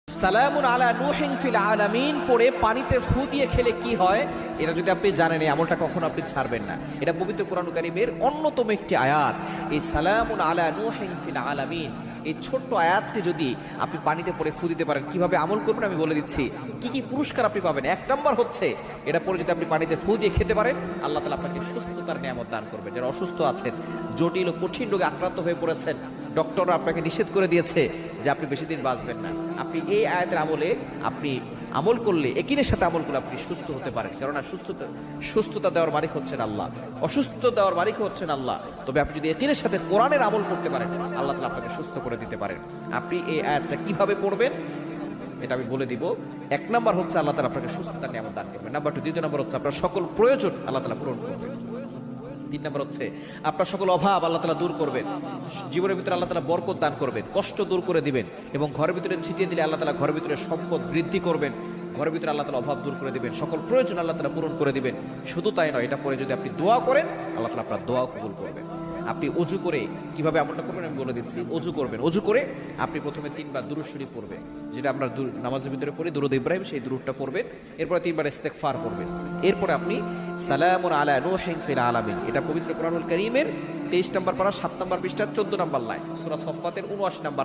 সালামুন আলা নূহিন ফিল আলামিন পড়ে পানিতে ফু দিয়ে খেলে কি হয়, এটা যদি আপনি জানেন এই আমলটা কখনো আপনি ছাড়বেন না। এটা পবিত্র কোরআন কারীমের অন্যতম একটি আয়াত। এই সালামুন আলা নূহিন ফিল আলামিন, এই ছোট্ট আয়াতটি যদি আপনি পানিতে পড়ে ফু দিতে পারেন, কিভাবে আমল করবেন আমি বলে দিচ্ছি। কি কি পুরস্কার আপনি পাবেন। এক নম্বর হচ্ছে, এটা পরে যদি আপনি পানিতে ফু দিয়ে খেতে পারেন, আল্লাহ তাআলা আপনাকে সুস্থতার নিয়ামত দান করবেন। যারা অসুস্থ আছেন, জটিল ও কঠিন রোগে আক্রান্ত হয়ে পড়েছেন, ডক্টররা আপনাকে নিষেধ করে দিয়েছে যে আপনি বেশি দিন বাঁচবেন না, আপনি এই আয়াতের আমলে আপনি আমল করলে, একিনের সাথে আমল করলে আপনি সুস্থ হতে পারেন। কেননা সুস্থতা দেওয়ার মালিক হচ্ছেন আল্লাহ, অসুস্থ দেওয়ার মালিক হচ্ছেন আল্লাহ। তবে আপনি যদি একিনের সাথে কোরআনের আমল করতে পারেন, আল্লাহ তাআলা আপনাকে সুস্থ করে দিতে পারেন। আপনি এই আয়াতটা কিভাবে পড়বেন এটা আমি বলে দিব। এক নাম্বার হচ্ছে আল্লাহ তাআলা আপনাকে সুস্থতার নিয়ামত দান করবেন। নাম্বার 2, দ্বিতীয় নাম্বার হচ্ছে আপনার সকল প্রয়োজন আল্লাহ তাআলা পূরণ করবেন। 3 নাম্বার হচ্ছে আপনার সকল অভাব আল্লাহ তাআলা দূর করবেন। জীবনের ভিতরে আল্লাহ তাআলা বরকত দান করবেন, কষ্ট দূর করে দিবেন, এবং ঘরের ভিতরে ছিটিয়ে দিলে আল্লাহ তাআলা ঘরের ভিতরে সম্পদ বৃদ্ধি করবেন, ঘরের ভিতরে আল্লাহ তাআলা অভাব দূর করে দিবেন, সকল প্রয়োজন আল্লাহ তাআলা পূরণ করে দিবেন। শুধু তাই নয়, এটা পরে যদি আপনি দোয়া করেন, আল্লাহ তাআলা আপনার দোয়া কবুল করবেন। আপনি অজু করে কিভাবে আমলটা করবেন আমি বলে দিচ্ছি। অজু করবেন, অজু করে আপনি প্রথমে 3 বার দুরূদ শরীফ পড়বেন, যেটা আমরা নামাজের ভিতরে পড়ি দুরূদ ইব্রাহিম, সেই দুরূদটা পড়বেন। এরপরে 3 বার ইস্তেগফার করবেন। এরপরে আপনি সালামুন আলা নূহিন ফিল আলামিন, এটা পবিত্র কোরআনুল কারীমের 23 নম্বর পারা 7 নম্বর পৃষ্ঠা 14 নম্বর লাইন, সূরা সফফাতের 79 নম্বর।